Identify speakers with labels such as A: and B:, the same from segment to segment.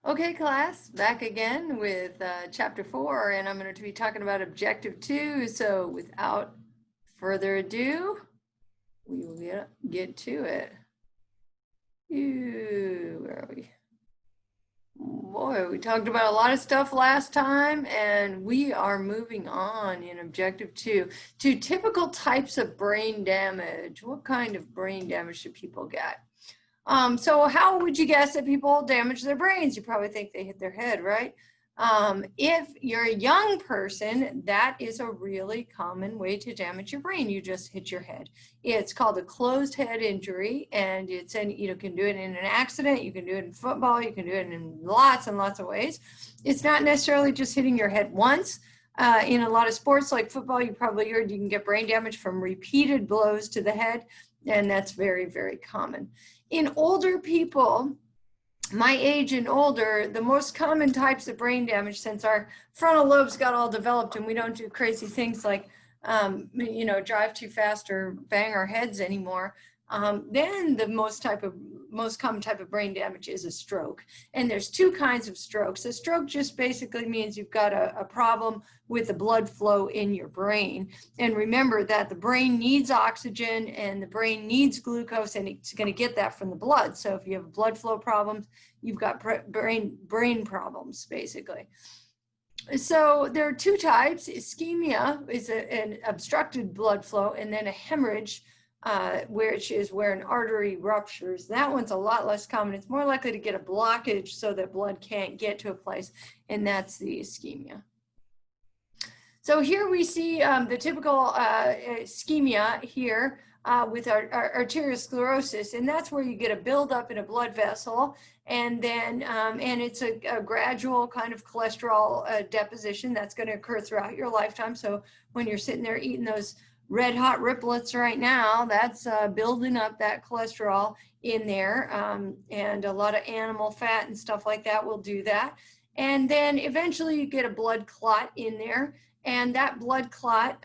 A: Okay, class, back again with chapter 4, and I'm going to be talking about objective 2. So without further ado, we will get to it. Where are we? Boy, we talked about a lot of stuff last time, and we are moving on in objective 2 to typical types of brain damage. What kind of brain damage should people get? So how would you guess that people damage their brains? You probably think they hit their head, right? If you're a young person, that is a really common way to damage your brain. You just hit your head. It's called a closed head injury, and you can do it in an accident, you can do it in football, you can do it in lots and lots of ways. It's not necessarily just hitting your head once. In a lot of sports like football, you probably heard you can get brain damage from repeated blows to the head, and that's very, very common. In older people, my age and older, the most common types of brain damage, since our frontal lobes got all developed and we don't do crazy things like, drive too fast or bang our heads anymore, then the most common type of brain damage is a stroke. And there's two kinds of strokes. A stroke just basically means you've got a problem with the blood flow in your brain. And remember that the brain needs oxygen and the brain needs glucose, and it's going to get that from the blood. So if you have blood flow problems, you've got brain problems, basically. So there are two types. Ischemia is an obstructed blood flow, and then a hemorrhage, which is where an artery ruptures. That one's a lot less common. It's more likely to get a blockage so that blood can't get to a place, and that's the ischemia. So here we see the typical ischemia here with our arteriosclerosis, and that's where you get a buildup in a blood vessel, and then and it's a gradual kind of cholesterol deposition that's going to occur throughout your lifetime. So when you're sitting there eating those red hot riplets right now, that's building up that cholesterol in there, and a lot of animal fat and stuff like that will do that. And then eventually you get a blood clot in there, and that blood clot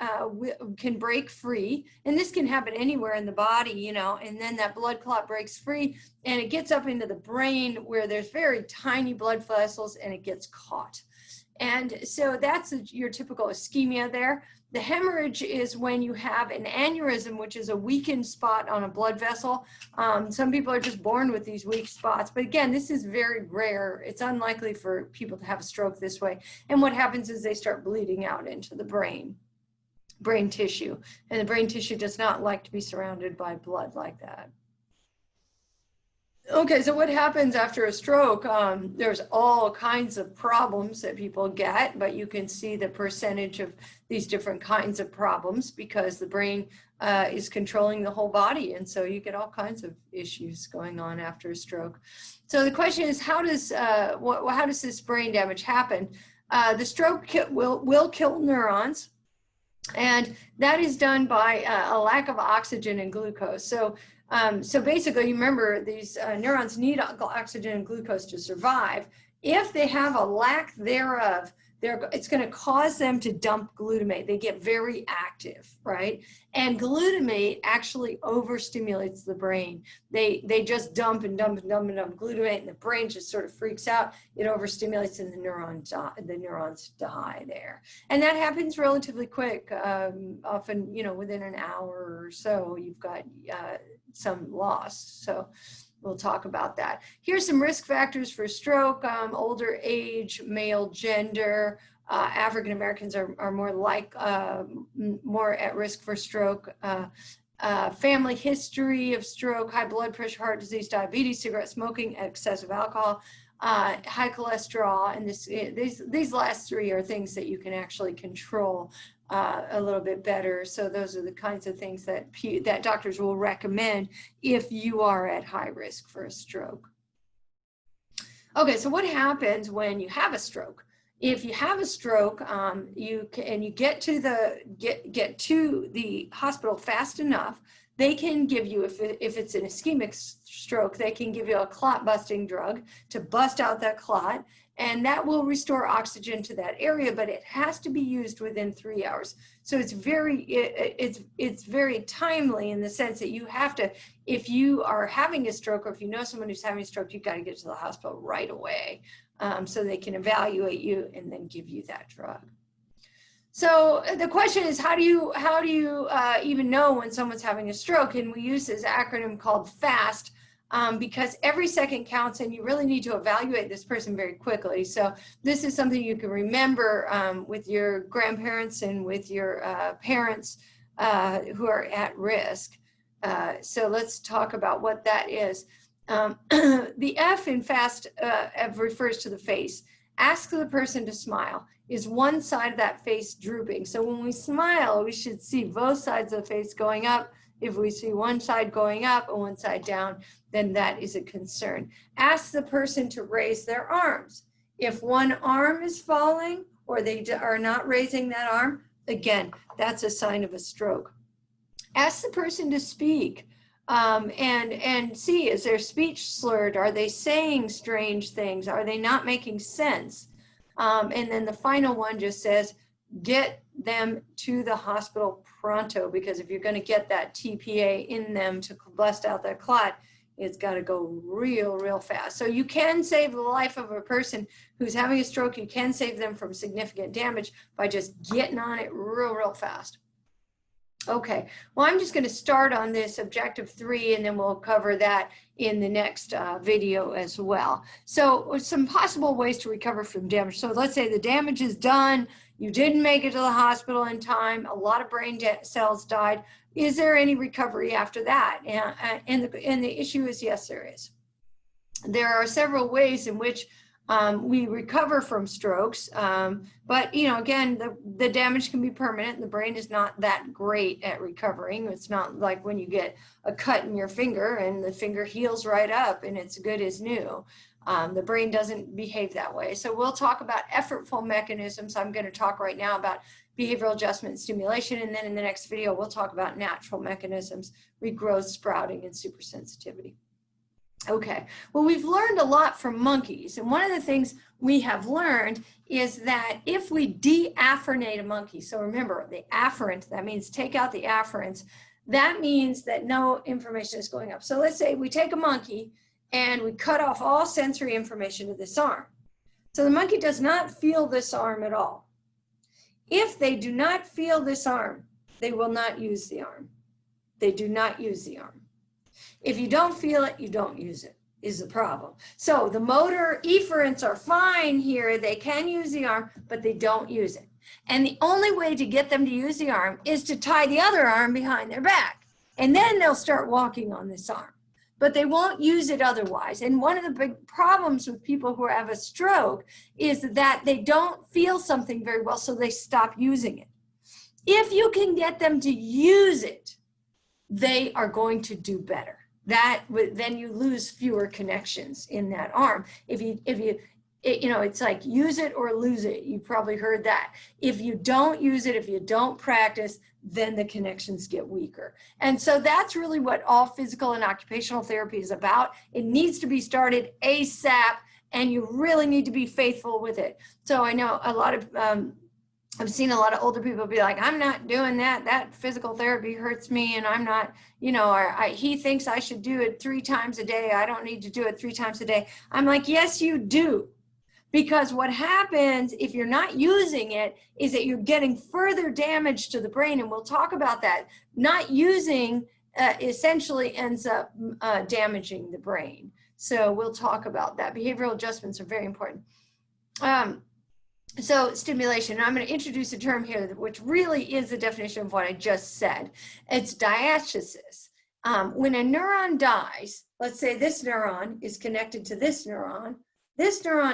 A: can break free, and this can happen anywhere in the body, and then that blood clot breaks free and it gets up into the brain where there's very tiny blood vessels, and it gets caught. And so that's your typical ischemia there. The hemorrhage is when you have an aneurysm, which is a weakened spot on a blood vessel. Some people are just born with these weak spots, but again, this is very rare. It's unlikely for people to have a stroke this way. And what happens is they start bleeding out into the brain tissue, and the brain tissue does not like to be surrounded by blood like that. Okay, so what happens after a stroke? There's all kinds of problems that people get, but you can see the percentage of these different kinds of problems because the brain is controlling the whole body, and so you get all kinds of issues going on after a stroke. So the question is, how does this brain damage happen? The stroke will kill neurons, and that is done by a lack of oxygen and glucose. So basically, you remember these neurons need oxygen and glucose to survive. If they have a lack thereof, it's going to cause them to dump glutamate. They get very active, right? And glutamate actually overstimulates the brain. They just dump and dump and dump and dump glutamate, and the brain just sort of freaks out. It overstimulates, and the neurons die there. And that happens relatively quick. Often, within an hour or so, you've got some loss. So we'll talk about that. Here's some risk factors for stroke: older age, male gender. African Americans are more at risk for stroke. Family history of stroke, high blood pressure, heart disease, diabetes, cigarette smoking, excessive alcohol, high cholesterol, and these last three are things that you can actually control a little bit better. So those are the kinds of things that doctors will recommend if you are at high risk for a stroke. Okay, so what happens when you have a stroke? If you have a stroke, you get to the hospital fast enough, They can give you, if it's an ischemic stroke, they can give you a clot busting drug to bust out that clot, and that will restore oxygen to that area, but it has to be used within 3 hours. So it's very timely in the sense that you have to, if you are having a stroke, or if you know someone who's having a stroke, you've got to get to the hospital right away, so they can evaluate you and then give you that drug. So the question is, how do you even know when someone's having a stroke? And we use this acronym called FAST, because every second counts, and you really need to evaluate this person very quickly. So this is something you can remember with your grandparents and with your parents who are at risk. So let's talk about what that is. The F in FAST refers to the face. Ask the person to smile. Is one side of that face drooping? So when we smile, we should see both sides of the face going up. If we see one side going up and one side down, then that is a concern. Ask the person to raise their arms. If one arm is falling or they are not raising that arm, again, that's a sign of a stroke. Ask the person to speak. And see, is their speech slurred? Are they saying strange things? Are they not making sense? And then the final one just says, get them to the hospital pronto, because if you're going to get that TPA in them to bust out that clot, it's got to go real fast. So you can save the life of a person who's having a stroke. You can save them from significant damage by just getting on it real fast. Okay, well, I'm just going to start on this objective 3, and then we'll cover that in the next video as well. So some possible ways to recover from damage. So let's say the damage is done, you didn't make it to the hospital in time, a lot of brain cells died. Is there any recovery after that? And the issue is yes, there is. There are several ways in which we recover from strokes, but again, the damage can be permanent. The brain is not that great at recovering. It's not like when you get a cut in your finger and the finger heals right up and it's good as new. The brain doesn't behave that way. So we'll talk about effortful mechanisms. I'm going to talk right now about behavioral adjustment and stimulation, and then in the next video we'll talk about natural mechanisms, regrowth, sprouting, and supersensitivity. Okay, well, we've learned a lot from monkeys, and one of the things we have learned is that if we deafferent a monkey, so remember the afferent, that means take out the afferents, that means that no information is going up. So let's say we take a monkey and we cut off all sensory information to this arm. So the monkey does not feel this arm at all. If they do not feel this arm, they will not use the arm. They do not use the arm. If you don't feel it, you don't use it, is the problem. So the motor efferents are fine here. They can use the arm, but they don't use it. And the only way to get them to use the arm is to tie the other arm behind their back. And then they'll start walking on this arm. But they won't use it otherwise. And one of the big problems with people who have a stroke is that they don't feel something very well, so they stop using it. If you can get them to use it, they are going to do better. Then you lose fewer connections in that arm. It's like use it or lose it. You probably heard that. If you don't use it, if you don't practice, then the connections get weaker. And so that's really what all physical and occupational therapy is about. It needs to be started ASAP, and you really need to be faithful with it. So I know a lot of I've seen a lot of older people be like, I'm not doing that. That physical therapy hurts me, and I'm not, or he thinks I should do it 3 times a day. I don't need to do it 3 times a day. I'm like, yes, you do. Because what happens if you're not using it is that you're getting further damage to the brain, and we'll talk about that. Not using essentially ends up damaging the brain. So we'll talk about that. Behavioral adjustments are very important. So stimulation, and I'm going to introduce a term here which really is the definition of what I just said. It's diastasis. When a neuron dies, let's say this neuron is connected to this neuron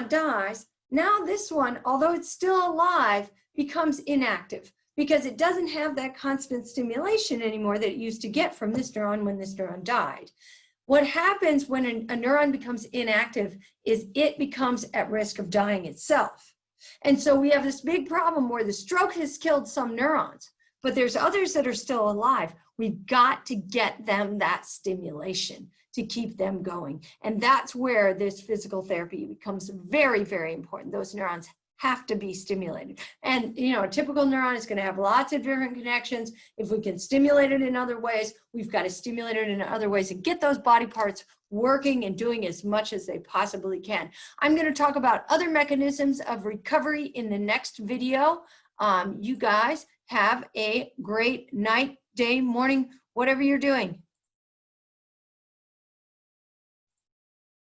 A: dies, now this one, although it's still alive, becomes inactive because it doesn't have that constant stimulation anymore that it used to get from this neuron when this neuron died. What happens when a neuron becomes inactive is it becomes at risk of dying itself. And so we have this big problem where the stroke has killed some neurons, but there's others that are still alive. We've got to get them that stimulation to keep them going. And that's where this physical therapy becomes very, very important. Those neurons have to be stimulated. And, you know, a typical neuron is going to have lots of different connections. If we can stimulate it in other ways, we've got to stimulate it in other ways and get those body parts working and doing as much as they possibly can. I'm going to talk about other mechanisms of recovery in the next video. You guys have a great night, day, morning, whatever you're doing.